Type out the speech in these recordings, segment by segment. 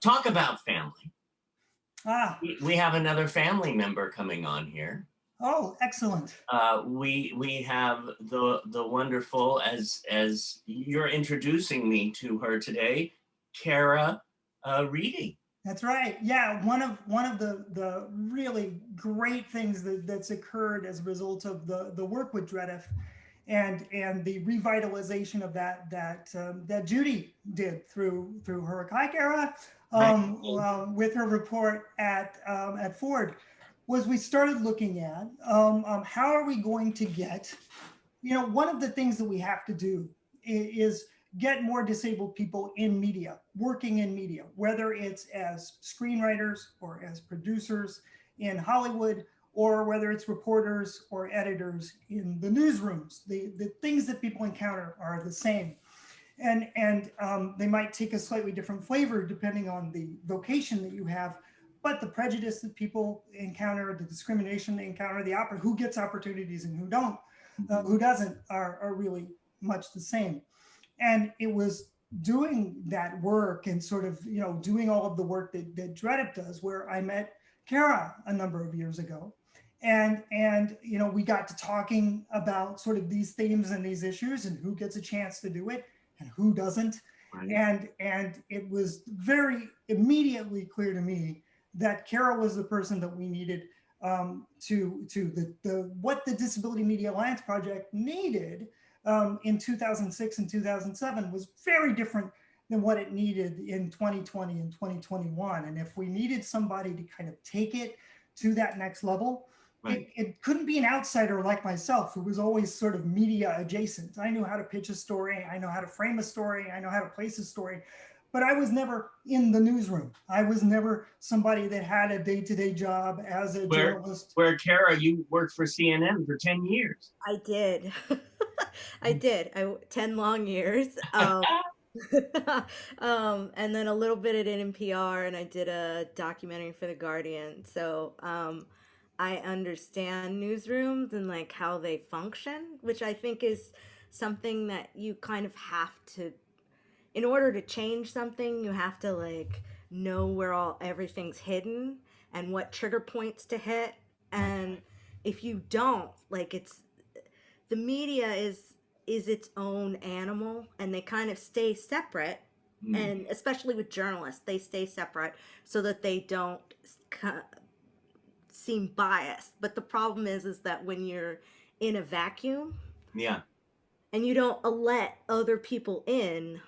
talk about family. Ah, We have another family member coming on here. oh, excellent. We have the wonderful, as you're introducing me to her today, Cara Reedy. That's right. Yeah, one of the really great things that's occurred as a result of the work with Dredif and the revitalization of that Judy did through her Hi Cara, Right. with her report at Ford, was we started looking at how are we going to get, one of the things that we have to do is get more disabled people in media, working in media, whether it's as screenwriters or as producers in Hollywood, or whether it's reporters or editors in the newsrooms. The things that people encounter are the same. And they might take a slightly different flavor depending on the vocation that you have, but the prejudice that people encounter, the discrimination they encounter, who gets opportunities and who doesn't, are really much the same. And it was doing that work and sort of, doing all of the work that Dredip does, where I met Cara a number of years ago. And we got to talking about sort of these themes and these issues and who gets a chance to do it and who doesn't. Right. And it was very immediately clear to me that Cara was the person that we needed, to what the Disability Media Alliance Project needed in 2006 and 2007 was very different than what it needed in 2020 and 2021. And if we needed somebody to kind of take it to that next level, Right. it couldn't be an outsider like myself, who was always sort of media adjacent. I knew how to pitch a story, I know how to frame a story, I know how to place a story, but I was never in the newsroom. I was never somebody that had a day-to-day job as a journalist. Where Cara, you worked for CNN for 10 years. I did. I did. 10 long years. And then a little bit at NPR, and I did a documentary for The Guardian. So I understand newsrooms and like how they function, which I think is something that you kind of have to, in order to change something, you have to like know where everything's hidden and what trigger points to hit. And if you don't, like the media is its own animal, and they kind of stay separate. And especially with journalists, they stay separate so that they don't seem biased. But the problem is that when you're in a vacuum, Yeah, and you don't let other people in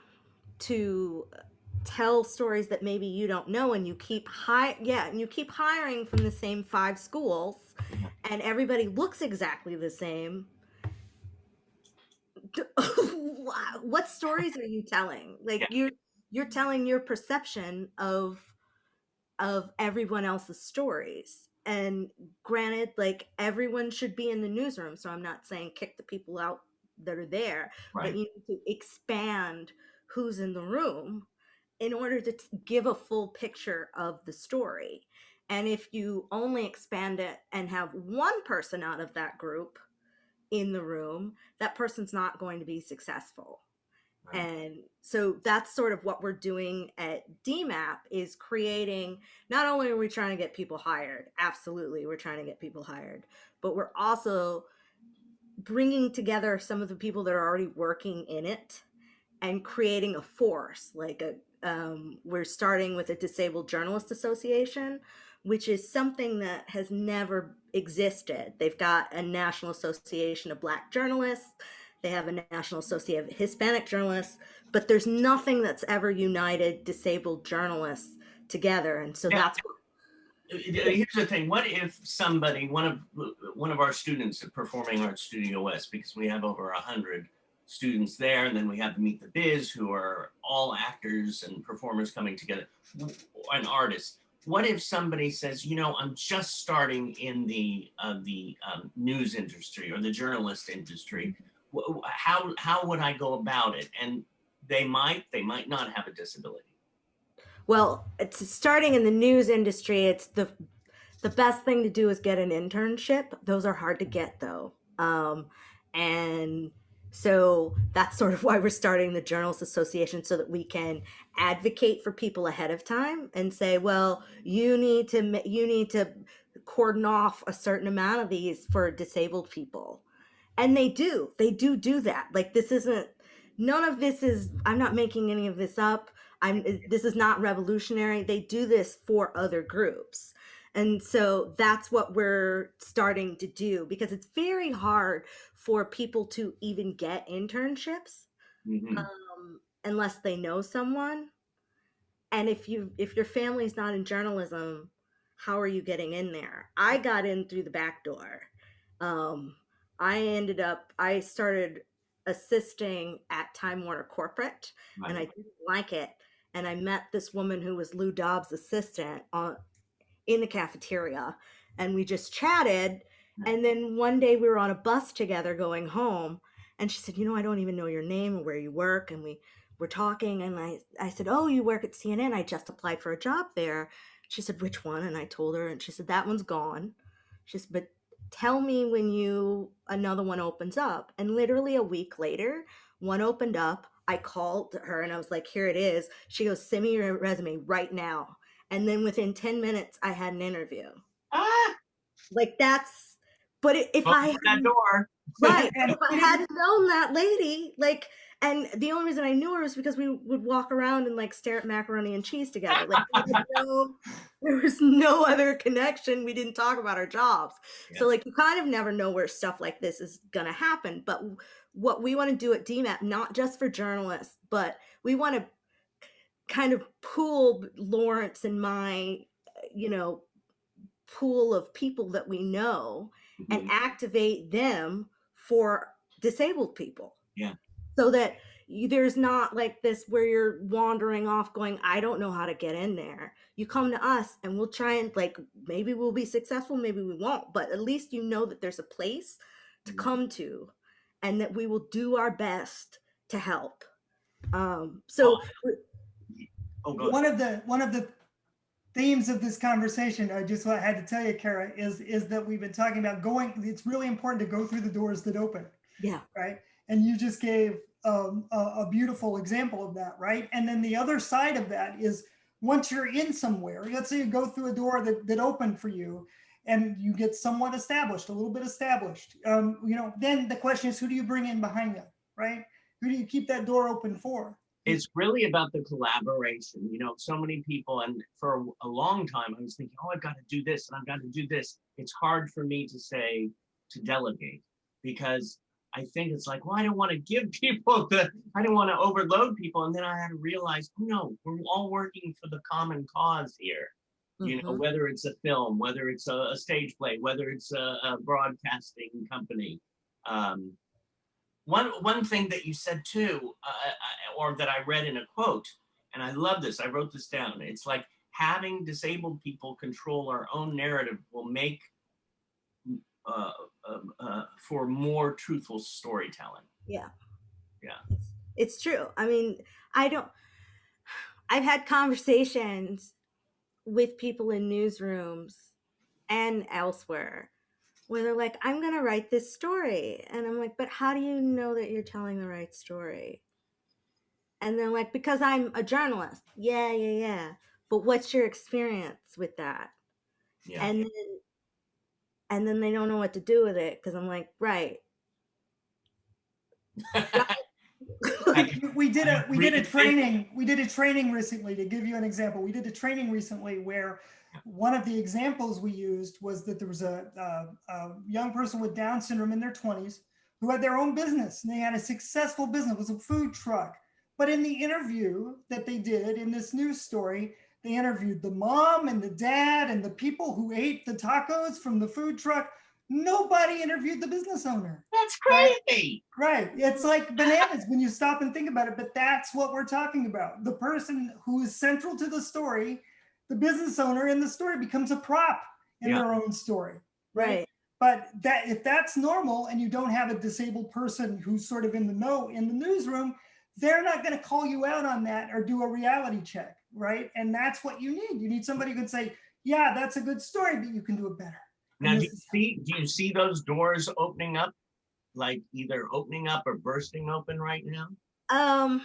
to tell stories that maybe you don't know, and you keep hiring from the same 5 schools, and everybody looks exactly the same. What stories are you telling? Like you're telling your perception of everyone else's stories. And granted, like everyone should be in the newsroom, so I'm not saying kick the people out that are there, but right. you need to expand who's in the room in order to give a full picture of the story. And if you only expand it and have one person out of that group in the room, that person's not going to be successful. Right. And so that's sort of what we're doing at DMAP, is creating, not only are we trying to get people hired, absolutely, we're trying to get people hired, but we're also bringing together some of the people that are already working in it and creating a force. Like we're starting with a Disabled Journalist Association, which is something that has never existed. They've got a National Association of Black Journalists, they have a National Association of Hispanic Journalists, but there's nothing that's ever united disabled journalists together. And so that's what, Here's the thing. What if somebody, one of our students at Performing Arts Studio West, because we have over 100 students there, and then we have the Meet the Biz, who are all actors and performers coming together, and artists. What if somebody says, I'm just starting in the news industry or the journalist industry? How would I go about it? And they might not have a disability. well, it's starting in the news industry. It's the best thing to do is get an internship. Those are hard to get though. And So that's sort of why we're starting the Journalists Association, so that we can advocate for people ahead of time and say, well, you need to cordon off a certain amount of these for disabled people. And they do that. Like, this isn't, none of this is, I'm not making any of this up. This is not revolutionary. They do this for other groups. And so that's what we're starting to do, because it's very hard for people to even get internships Mhm. unless they know someone. And if your family's not in journalism, how are you getting in there? I got in through the back door. um, I started assisting at Time Warner Corporate, and I Right. didn't like it. And I met this woman who was Lou Dobbs' assistant in the cafeteria, and we just chatted. And then one day we were on a bus together going home, and she said, I don't even know your name or where you work. And we were talking, and I said, oh, you work at CNN? I just applied for a job there. She said, which one? And I told her, and she said, that one's gone. She said, but tell me when another one opens up. And literally a week later, one opened up. I called her and I was like, here it is. She goes, send me your resume right now. And then within 10 minutes I had an interview. Ah, Like, that's, but if open I that hadn't, door. right, And if I hadn't known that lady, like, and the only reason I knew her was because we would walk around and like stare at macaroni and cheese together. Like, there was no other connection. We didn't talk about our jobs. Yeah. So like, you kind of never know where stuff like this is gonna happen. But what we want to do at DMAP, not just for journalists, but we want to kind of pool Lawrence and my, you know, pool of people that we know and Mhm. activate them for disabled people, Yeah. so that there's not like this where you're wandering off going, I don't know how to get in there. You come to us and we'll try, and like, maybe we'll be successful, maybe we won't, but at least you know that there's a place to Mhm. come to, and that we will do our best to help. Well, So oh, go one ahead. of the themes of this conversation, I just had to tell you, Cara, is that we've been talking about going. It's really important to go through the doors that open, yeah, right? And you just gave a beautiful example of that, right? And then the other side of that is, once you're in somewhere, let's say you go through a door that opened for you, and you get somewhat established, a little bit established. Then the question is, who do you bring in behind you, right? Who do you keep that door open for? It's really about the collaboration. So many people, and for a long time, I was thinking, oh, I've got to do this and I've got to do this. It's hard for me to delegate, because I think it's like, well, I don't want to give people I don't want to overload people. And then I had to realize, oh, no, we're all working for the common cause here. mm-hmm. Whether it's a film, whether it's a stage play, whether it's a broadcasting company. Um, one thing that you said too, or that I read in a quote, and I love this. I wrote this down. It's like, having disabled people control our own narrative will make uh, for more truthful storytelling. Yeah, Yeah. it's true. I mean, I don't. I've had conversations with people in newsrooms and elsewhere where they're like, I'm going to write this story. And I'm like, but how do you know that you're telling the right story? And they're like, because I'm a journalist. Yeah, yeah, yeah. But what's your experience with that? Yeah. And then they don't know what to do with it, because I'm like, right. Like, we did a Read training recently, to give you an example. We did a training recently where one of the examples we used was that there was a young person with Down syndrome in their 20s who had their own business, and they had a successful business. It was a food truck. But in the interview that they did in this news story, they interviewed the mom and the dad and the people who ate the tacos from the food truck. Nobody interviewed the business owner. That's Right? crazy. Right. It's like bananas when you stop and think about it, but that's what we're talking about. The person who is central to the story, the business owner in the story, becomes a prop in Yeah. their own story. Right. right. But that, if that's normal and you don't have a disabled person who's sort of in the know in the newsroom, they're not going to call you out on that or do a reality check. Right. And that's what you need. You need somebody who can say, yeah, that's a good story, but you can do it better. Now, And do this is you see those doors opening up like either opening up or bursting open right now? Um,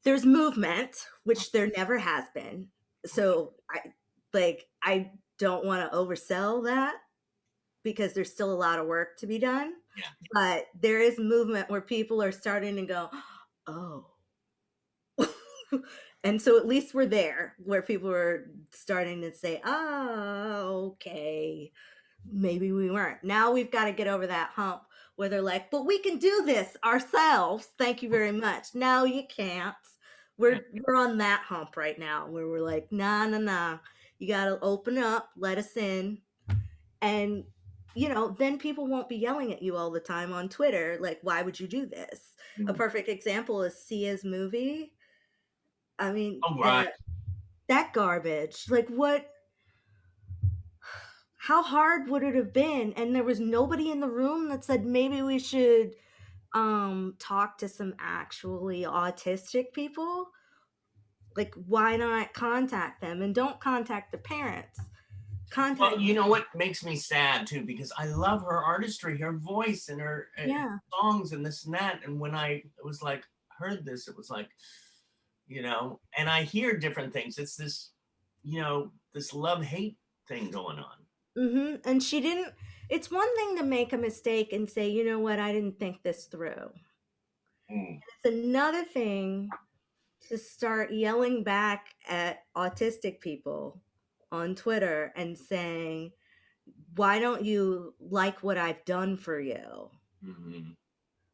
there's movement, which there never has been. So I don't want to oversell that because there's still a lot of work to be done. Yeah. But there is movement where people are starting to go, oh. And so at least we're there where people are starting to say, oh, okay, maybe we weren't. Now we've got to get over that hump where they're like, but we can do this ourselves. Thank you very much. No, you can't. We're on that hump right now where we're like, nah, nah, nah. You got to open up, let us in. And, then people won't be yelling at you all the time on Twitter. Like, why would you do this? A perfect example is Sia's movie. I mean, Oh, right. that garbage. Like, what? How hard would it have been? And there was nobody in the room that said maybe we should talk to some actually autistic people. Like, why not contact them? And don't contact the parents. Well, Contact. you know what makes me sad too, because I love her artistry, her voice, and her Yeah. songs, and this and that. And when I was like heard this, it was like, and I hear different things. It's this, this love hate thing going on. And she didn't. It's one thing to make a mistake and say, you know what, I didn't think this through. It's another thing to start yelling back at autistic people on Twitter and saying, why don't you like what I've done for you?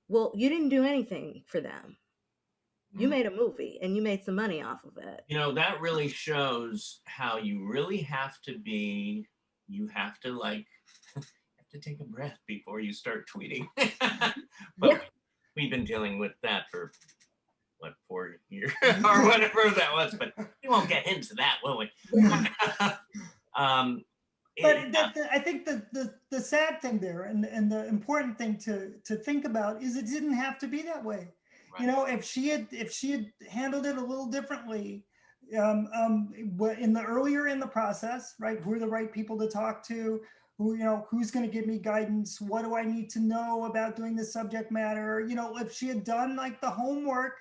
Well, you didn't do anything for them. You made a movie and you made some money off of it. That really shows how you really have to be, you have to take a breath before you start tweeting. But we've been dealing with that for 4 years or whatever that was, but we won't get into that, will we? I think the sad thing there and the important thing to think about is it didn't have to be that way. Right. If she had handled it a little differently, in the earlier in the process, right? Who are the right people to talk to? Who's going to give me guidance? What do I need to know about doing the subject matter? If she had done like the homework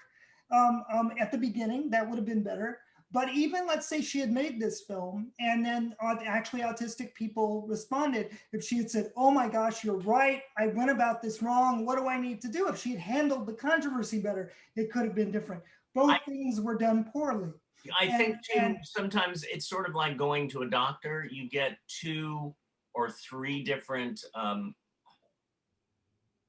at the beginning, that would have been better. But even let's say she had made this film and then actually autistic people responded. If she had said, oh my gosh, you're right. I went about this wrong. What do I need to do? If she had handled the controversy better, it could have been different. Both things were done poorly. I think too, sometimes it's sort of like going to a doctor. You get 2 or 3 different,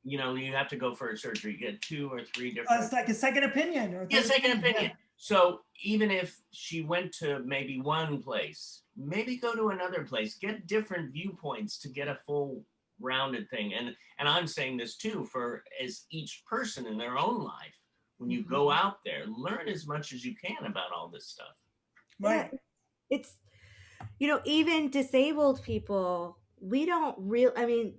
you have to go for a surgery. You get 2 or 3 different. It's like a second opinion. Second opinion. Yeah. So even if she went to maybe one place, maybe go to another place, get different viewpoints to get a full rounded thing. And I'm saying this too, for as each person in their own life, when you go out there, learn as much as you can about all this stuff. Right. Yeah, it's, even disabled people, we don't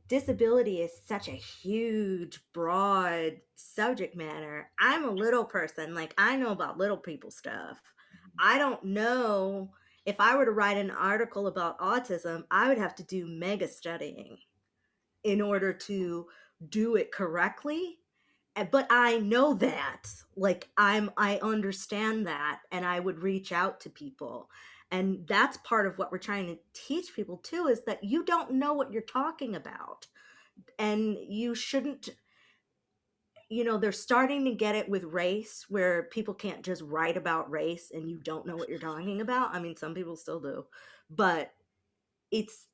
disability is such a huge, broad subject matter. I'm a little person, like I know about little people stuff. I don't know if I were to write an article about autism, I would have to do mega studying in order to do it correctly. But I know that, like I understand that, and I would reach out to people. And that's part of what we're trying to teach people too, is that you don't know what you're talking about. And you shouldn't, they're starting to get it with race, where people can't just write about race and you don't know what you're talking about. I mean, some people still do, but it's,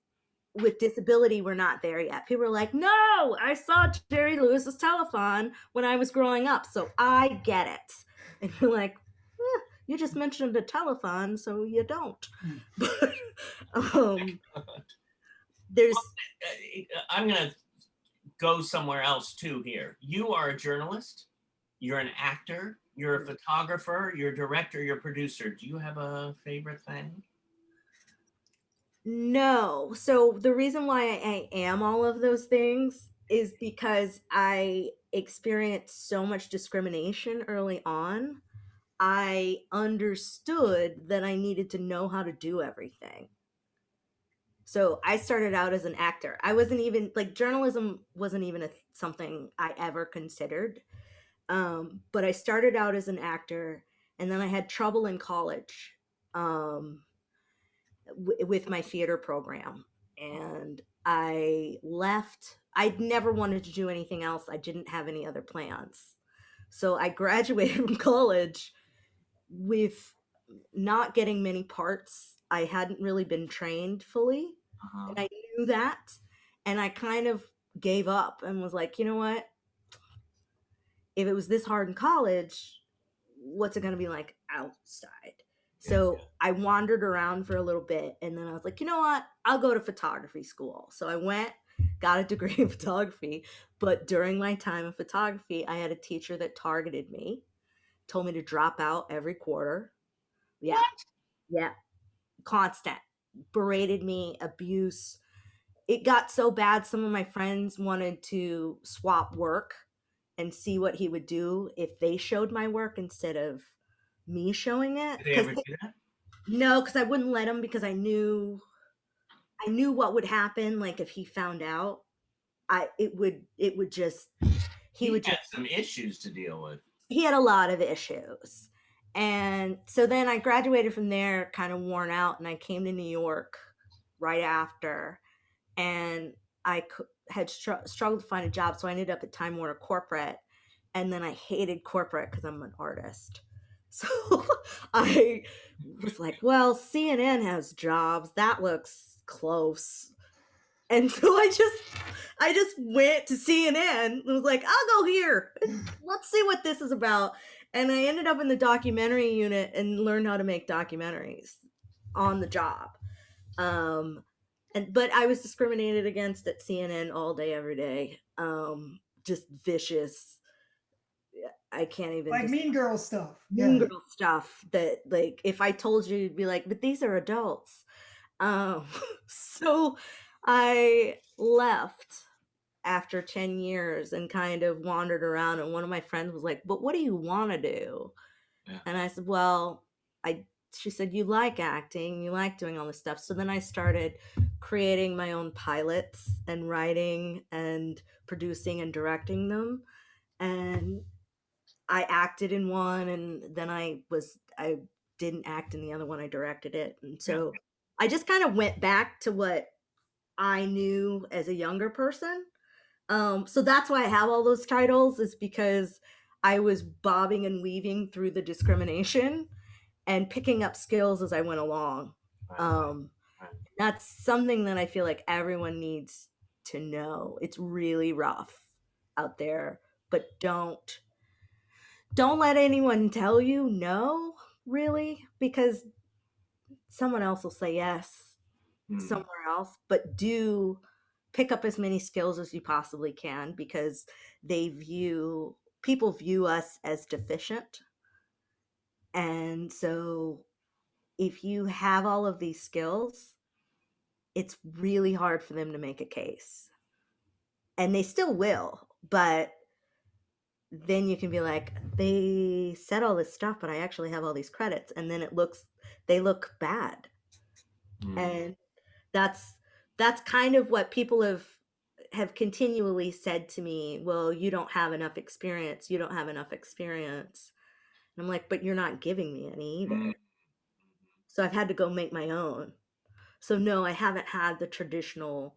with disability, we're not there yet. People are like, no, I saw Jerry Lewis's telethon when I was growing up, so I get it. And you're like, you just mentioned a telethon, so you don't. But there's, I'm gonna go somewhere else too here. You are a journalist, you're an actor, you're a photographer, you're a director, you're a producer. Do you have a favorite thing? No. So the reason why I am all of those things is because I experienced so much discrimination early on. I understood that I needed to know how to do everything. So I started out as an actor. I wasn't even like journalism wasn't even something I ever considered. But I started out as an actor, and then I had trouble in college um, with my theater program, and I left. I'd never wanted to do anything else. I didn't have any other plans. So I graduated from college with not getting many parts. I hadn't really been trained fully, Uh-huh. and I knew that. And I kind of gave up and was like, you know what? If it was this hard in college, what's it going to be like outside? Yeah. So I wandered around for a little bit, and then I was like, you know what? I'll go to photography school. So I went, got a degree in photography. But during my time in photography, I had a teacher that targeted me, told me to drop out every quarter. Yeah. What? Yeah. Constant. Berated me, abuse. It got so bad, some of my friends wanted to swap work and see what he would do if they showed my work instead of me showing it. Did they ever do that? No, because I wouldn't let him because I knew what would happen. Like if he found out, it would just he He would had just some issues to deal with. he had a lot of issues. And so then I graduated from there, kind of worn out, and I came to New York right after. And I had struggled to find a job, so I ended up at Time Warner Corporate, and then I hated corporate because I'm an artist. So I was like, well, CNN has jobs. That looks close. And so I just went to CNN and was like, I'll go here. Let's see what this is about. And I ended up in the documentary unit and learned how to make documentaries on the job. Um, but I was discriminated against at CNN all day, every day. Just vicious. I can't even Like just Mean Girl stuff. mean Yeah. girl stuff that like if I told you, you'd be like, but these are adults. Um, so I left after 10 years and kind of wandered around, and one of my friends was like, but what do you want to do? Yeah. And I said, well, I she said, you like acting, you like doing all this stuff. So then I started creating my own pilots and writing and producing and directing them. And I acted in one, and then I didn't act in the other one. I directed it. And Yeah. so I just kind of went back to what I knew as a younger person. So that's why I have all those titles, is because I was bobbing and weaving through the discrimination and picking up skills as I went along. Right. Um, Right. that's something that I feel like everyone needs to know. It's really rough out there, but don't let anyone tell you no, really, because someone else will say yes Hmm. somewhere else, but do pick up as many skills as you possibly can, because people view us as deficient. And so if you have all of these skills, it's really hard for them to make a case. And they still will, but then you can be like, they said all this stuff, but I actually have all these credits, and then they look bad. Hmm. And that's kind of what people have continually said to me. Well, you don't have enough experience, you don't have enough experience. And I'm like, but you're not giving me any Hmm. either. So I've had to go make my own. So no, I haven't had the traditional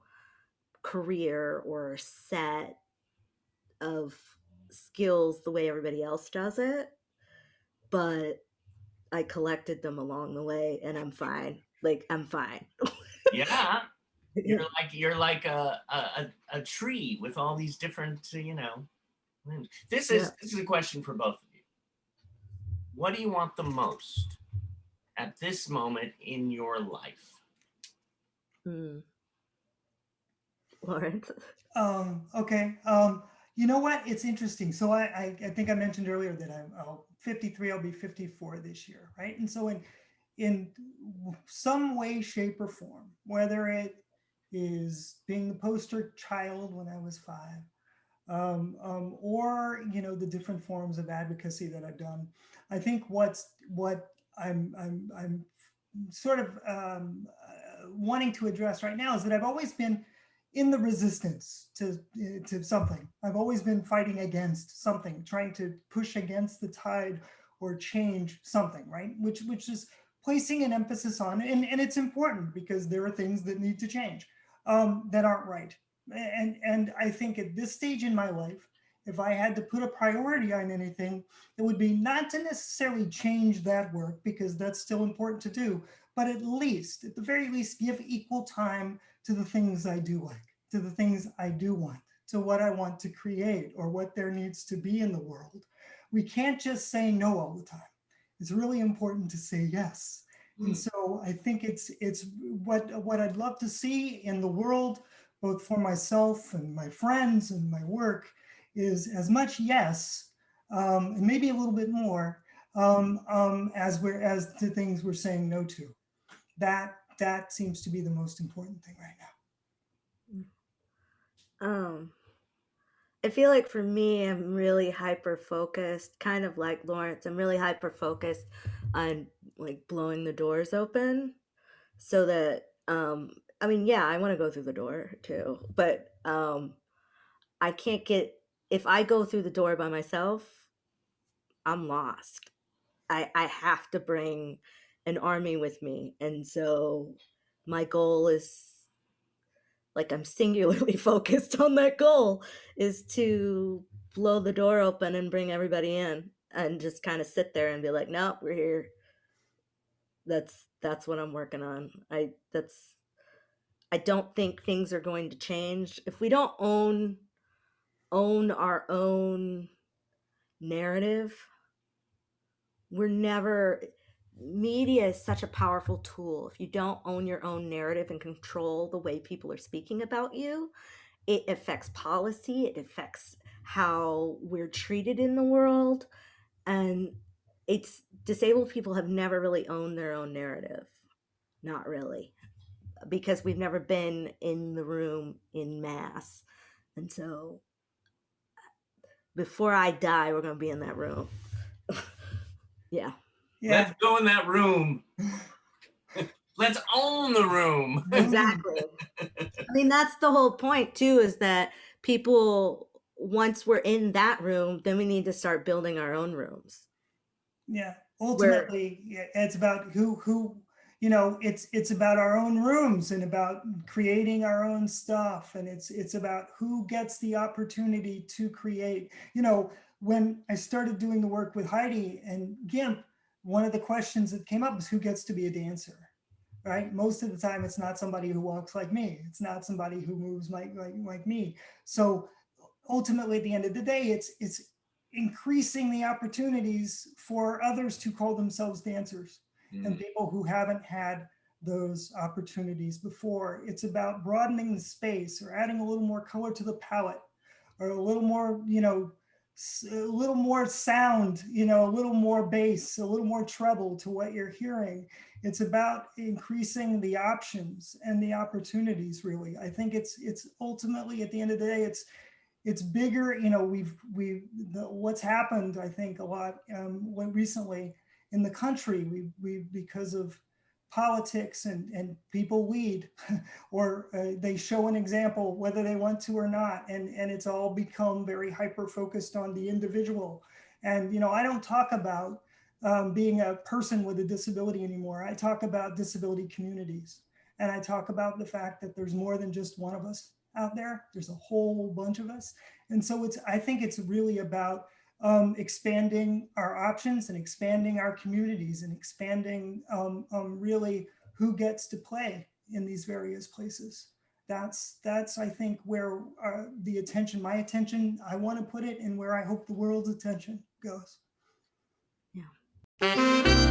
career or set of skills the way everybody else does it, but I collected them along the way, and I'm fine. Like, I'm fine. Yeah. You're like a tree with all these different, limbs. This Yeah. is this is a question for both of you. What do you want the most at this moment in your life? Mm. Lawrence. Okay. You know what? It's interesting. So I think I mentioned earlier that I'm 53. I'll be 54 this year, right? And so in some way, shape, or form, whether it is being the poster child when I was 5, or the different forms of advocacy that I've done, I think what I'm sort of wanting to address right now is that I've always been in the resistance to something. I've always been fighting against something, trying to push against the tide or change something, right? Which is placing an emphasis on, and it's important because there are things that need to change that aren't right. And I think at this stage in my life, if I had to put a priority on anything, it would be not to necessarily change that work because that's still important to do, but at the very least, give equal time to the things I do like, to the things I do want, to what I want to create or what there needs to be in the world. We can't just say no all the time. It's really important to say yes. And so I think it's what I'd love to see in the world, both for myself and my friends and my work, is as much yes, and maybe a little bit more, as to things we're saying no to. That seems to be the most important thing right now. I feel like for me, I'm really hyper focused, kind of like Lawrence. I'm really hyper focused on like blowing the doors open so that, I mean, yeah, I want to go through the door too, but I can't get, if I go through the door by myself, I'm lost. I have to bring an army with me. And so my goal is, like, I'm singularly focused on that goal, is to blow the door open and bring everybody in and just kind of sit there and be like, nope, we're here. That's what I'm working on. I don't think things are going to change if we don't own our own narrative. We're never, media is such a powerful tool. If you don't own your own narrative and control the way people are speaking about you, it affects policy, it affects how we're treated in the world. And it's, disabled people have never really owned their own narrative. Not really, because we've never been in the room in mass. And so before I die, we're going to be in that room. Yeah. Let's go in that room. Let's own the room. Exactly. I mean, that's the whole point too, is that people, once we're in that room, then we need to start building our own rooms. Yeah. Ultimately, it's about who, it's about our own rooms and about creating our own stuff. And it's about who gets the opportunity to create. When I started doing the work with Heidi and GIMP, one of the questions that came up is who gets to be a dancer, right? Most of the time, it's not somebody who walks like me. It's not somebody who moves like me. So ultimately, at the end of the day, it's increasing the opportunities for others to call themselves dancers and people who haven't had those opportunities before. It's about broadening the space or adding a little more color to the palette or a little more, a little more sound, a little more bass, a little more treble to what you're hearing. It's about increasing the options and the opportunities, really. I think it's ultimately, at the end of the day, it's bigger. What's happened, I think, a lot recently in the country, we because of politics and people lead or they show an example whether they want to or not, and it's all become very hyper focused on the individual. And I don't talk about being a person with a disability anymore. I talk about disability communities, and I talk about the fact that there's more than just one of us out there. There's a whole bunch of us. And so I think it's really about expanding our options and expanding our communities and expanding really who gets to play in these various places. That's I think where my attention, I want to put it, and where I hope the world's attention goes. Yeah.